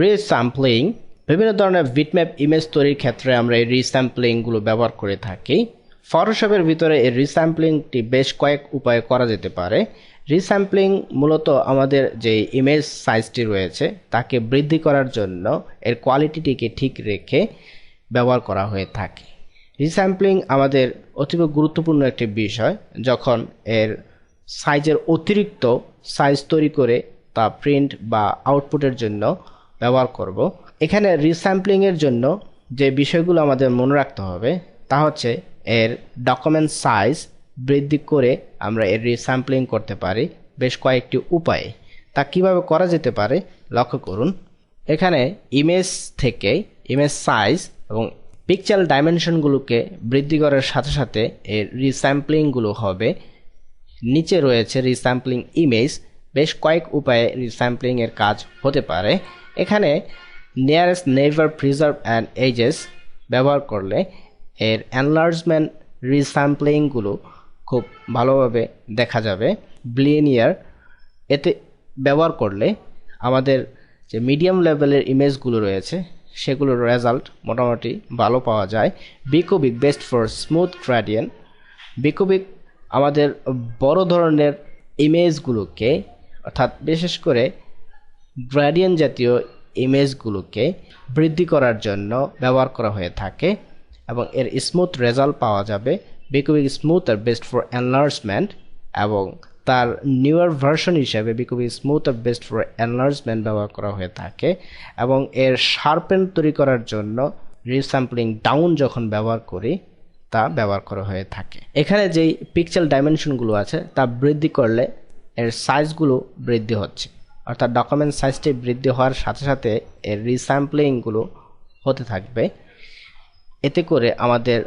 Resampling বিভিন্ন ধরনের bitmap image তৈরির ক্ষেত্রে আমরা এই রিস্যাম্পলিংগুলো ব্যবহার করে থাকি। ফটোশপের ভিতরে এই রিস্যাম্পলিংটি বেশ কয়েক উপায়ে করা যেতে পারে। রিস্যাম্পলিং মূলত আমাদের যে ইমেজ সাইজটি রয়েছে তাকে বৃদ্ধি করার জন্য এর কোয়ালিটিটিকে ঠিক রেখে ব্যবহার করা হয়ে থাকে। রিস্যাম্পলিং আমাদের অতীব গুরুত্বপূর্ণ একটি বিষয়। যখন এর সাইজের অতিরিক্ত সাইজ তৈরি করে তা প্রিন্ট বা আউটপুটের জন্য ব্যবহার করব। এখানে রিস্যাম্পলিংয়ের জন্য যে বিষয়গুলো আমাদের মনে রাখতে হবে তা হচ্ছে এর ডকুমেন্ট সাইজ বৃদ্ধি করে আমরা এর রিস্যাম্পলিং করতে পারি বেশ কয়েকটি উপায়ে। তা কিভাবে করা যেতে পারে লক্ষ্য করুন। এখানে ইমেজ থেকে ইমেজ সাইজ এবং পিক্সেল ডাইমেনশনগুলোকে বৃদ্ধি করার সাথে সাথে এর রিস্যাম্পলিংগুলো হবে। নিচে রয়েছে রিস্যাম্পলিং ইমেজ। বেশ কয়েক উপায়ে রিস্যাম্পলিং এর কাজ হতে পারে। এখানে nearest neighbour preserve and edges ব্যবহার করলে এর এনলার্জমেন্ট রিস্যাম্পলিংগুলো খুব ভালোভাবে দেখা যাবে। ব্লিনিয়ার এতে ব্যবহার করলে আমাদের যে মিডিয়াম লেভেলের ইমেজগুলো রয়েছে সেগুলোর রেজাল্ট মোটামুটি ভালো পাওয়া যায়। বিকুবিক বেস্ট ফর স্মুথ গ্রেডিয়েন্ট। বিকুবিক আমাদের বড় ধরনের ইমেজগুলোকে অর্থাৎ বিশেষ করে গ্রেডিয়েন্ট জাতীয় ইমেজগুলোকে বৃদ্ধি করার জন্য ব্যবহার করা হয়ে থাকে এবং এর স্মুথ রেজাল্ট পাওয়া যাবে। Bicubic smoother best for enlargement এবং তার নিউয়ার ভার্সন হিসেবে bicubic smoother best for enlargement ব্যবহার করা হয়ে থাকে এবং এর শার্পেন তৈরি করার জন্য রিস্যাম্পলিং ডাউন যখন ব্যবহার করি তা ব্যবহার করা হয়ে থাকে। এখানে যেই পিক্সেল ডাইমেনশনগুলো আছে তা বৃদ্ধি করলে এর সাইজগুলো বৃদ্ধি হচ্ছে, অর্থাৎ ডকুমেন্ট সাইজটি বৃদ্ধি হওয়ার সাথে সাথে এর রিস্যাম্পলিংগুলো হতে থাকবে। এতে করে আমাদের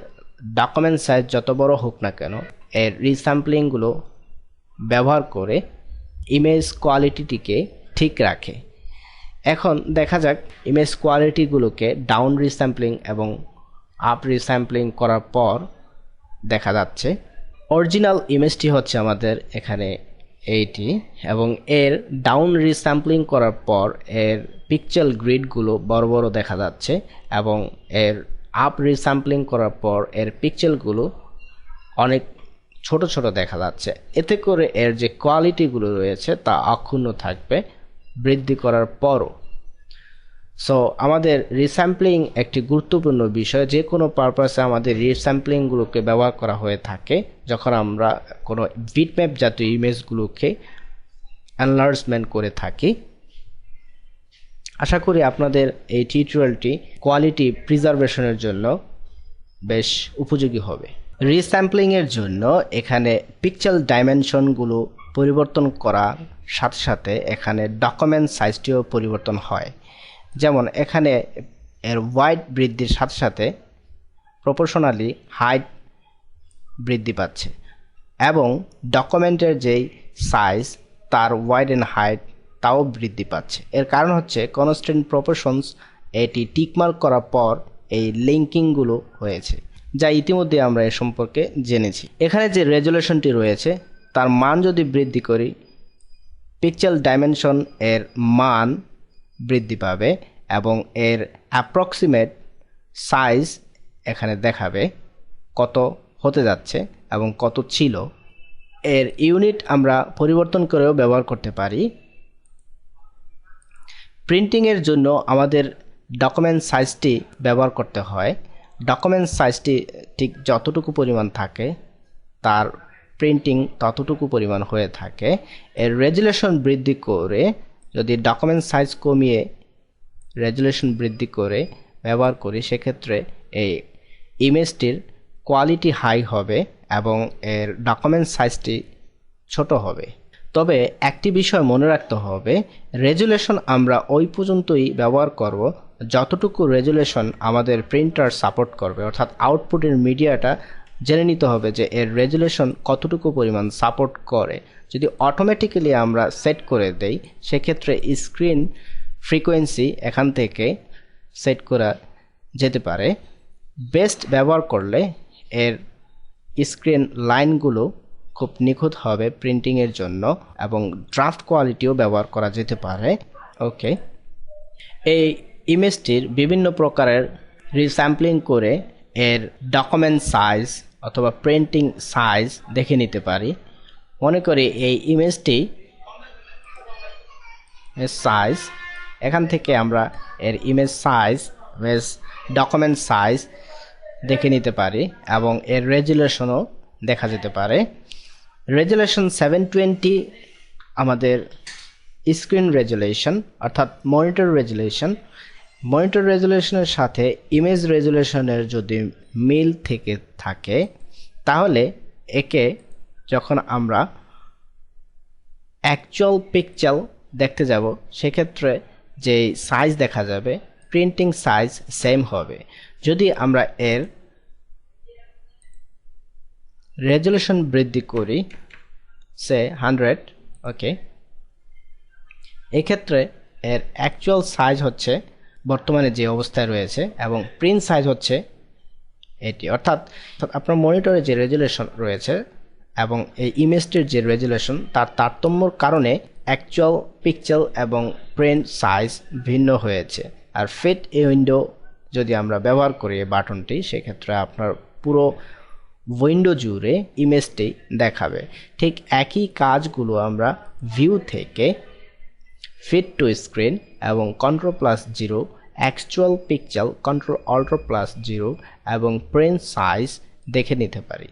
ডকুমেন্ট সাইজ যত বড় হোক না কেন এর রিস্যাম্পলিংগুলো ব্যবহার করে ইমেজ কোয়ালিটিটিকে ঠিক রাখে। এখন দেখা যাক ইমেজ কোয়ালিটিগুলোকে ডাউন রিস্যাম্পলিং এবং আপ রিস্যাম্পলিং করার পর দেখা যাচ্ছে অরিজিনাল ইমেজটি হচ্ছে আমাদের এখানে এইটি এবং এর ডাউন রিস্যাম্পলিং করার পর এর পিক্সেল গ্রিডগুলো বড় বড় দেখা যাচ্ছে এবং এর আপ রিস্যাম্পলিং করার পর এর পিক্সেলগুলো অনেক ছোট ছোট দেখা যাচ্ছে। এতে করে এর যে কোয়ালিটিগুলো রয়েছে তা অক্ষুণ্ণ থাকবে বৃদ্ধি করার পরও। সো আমাদের রিস্যাম্পলিং একটি গুরুত্বপূর্ণ বিষয়। যে কোনো পারপাসে আমাদের রিস্যাম্পলিংগুলোকে ব্যবহার করা হয়ে থাকে যখন আমরা কোনো বিটম্যাপ জাতীয় ইমেজগুলোকে এনলার্জমেন্ট করে থাকি। আশা করি আপনাদের এই টিউটোরিয়ালটি কোয়ালিটি প্রিজার্ভেশনের জন্য বেশ উপযোগী হবে। রিস্যাম্পলিংয়ের জন্য এখানে পিক্সেল ডাইমেনশনগুলো পরিবর্তন করার সাথে সাথে এখানে ডকুমেন্ট সাইজটিও পরিবর্তন হয়। যেমন এখানে এর ওয়াইড বৃদ্ধির সাথে সাথে প্রপোর্শনালি হাইট বৃদ্ধি পাচ্ছে এবং ডকুমেন্টের যেই সাইজ তার ওয়াইড অ্যান্ড হাইট তাও বৃদ্ধি পাচ্ছে। এর কারণ হচ্ছে কনস্ট্যান্ট প্রপোর্শনস এটি টিকমার্ক করার পর এই লিঙ্কিংগুলো হয়েছে, যা ইতিমধ্যে আমরা এ সম্পর্কে জেনেছি। এখানে যে রেজুলেশনটি রয়েছে তার মান যদি বৃদ্ধি করি পিক্সেল ডাইমেনশন এর মান বৃদ্ধি পাবে এবং এর অ্যাপ্রক্সিমেট সাইজ এখানে দেখাবে কত হতে যাচ্ছে এবং কত ছিল। এর ইউনিট আমরা পরিবর্তন করেও ব্যবহার করতে পারি। প্রিন্টিংয়ের জন্য আমাদের ডকুমেন্ট সাইজটি ব্যবহার করতে হয়। ডকুমেন্ট সাইজটি ঠিক যতটুকু পরিমাণ থাকে তার প্রিন্টিং ততটুকু পরিমাণ হয়ে থাকে। এর রেজুলেশন বৃদ্ধি করে যদি ডকুমেন্ট সাইজ কমিয়ে রেজুলেশন বৃদ্ধি করে ব্যবহার করি সেক্ষেত্রে এই ইমেজটির কোয়ালিটি হাই হবে এবং এর ডকুমেন্ট সাইজটি ছোট হবে। তবে একটি বিষয় মনে রাখতে হবে, রেজুলেশন আমরা ওই পর্যন্তই ব্যবহার করব যতটুকু রেজুলেশন আমাদের প্রিন্টার সাপোর্ট করবে, অর্থাৎ আউটপুটের মিডিয়াটা জেনে নিতে হবে যে এর রেজুলেশন কতটুকু পরিমাণ সাপোর্ট করে। যদি অটোমেটিক্যালি আমরা সেট করে দেই সেক্ষেত্রে স্ক্রিন ফ্রিকোয়েন্সি এখান থেকে সেট করা যেতে পারে। বেস্ট ব্যবহার করলে এর স্ক্রিন লাইনগুলো খুব নিখুঁত হবে প্রিন্টিংয়ের জন্য এবং ড্রাফট কোয়ালিটিও ব্যবহার করা যেতে পারে। ওকে, এই ইমেজটির বিভিন্ন প্রকারের রিস্যাম্পলিং করে এর ডকুমেন্ট সাইজ অথবা প্রিন্টিং সাইজ দেখে নিতে পারি। মনে করি এই ইমেজটি সাইজ, এখান থেকে আমরা এর ইমেজ সাইজ, ডকুমেন্ট সাইজ দেখে নিতে পারি এবং এর রেজুলেশনও দেখা যেতে পারে। রেজুলেশন 720 আমাদের স্ক্রিন রেজুলেশন অর্থাৎ মনিটর রেজুলেশন। মনিটর রেজুলেশনের সাথে ইমেজ রেজুলেশনের যদি মিল থেকে থাকে তাহলে একে যখন আমরা অ্যাকচুয়াল পিকচার দেখতে যাব সেক্ষেত্রে যে সাইজ দেখা যাবে প্রিন্টিং সাইজ সেম হবে। যদি আমরা এর রেজুলেশন বৃদ্ধি করি সে 100, ওকে, এক্ষেত্রে এর অ্যাকচুয়াল সাইজ হচ্ছে বর্তমানে যে অবস্থায় রয়েছে এবং প্রিন্ট সাইজ হচ্ছে এটি। অর্থাৎ আপনার মনিটরে যে রেজুলেশন রয়েছে এবং এই ইমেজটির যে রেজুলেশন তার তারতম্যর কারণে অ্যাকচুয়াল পিকচার এবং প্রিন্ট সাইজ ভিন্ন হয়েছে। আর ফিট এ উইন্ডো যদি আমরা ব্যবহার করি এই বাটনটি, সেক্ষেত্রে আপনার পুরো উইন্ডো জুড়ে ইমেজটি দেখাবে। ঠিক একই কাজগুলো আমরা ভিউ থেকে ফিট টু স্ক্রিন এবং Ctrl+0, অ্যাকচুয়াল পিকচার Ctrl+0 এবং প্রিন্ট সাইজ দেখে নিতে পারি।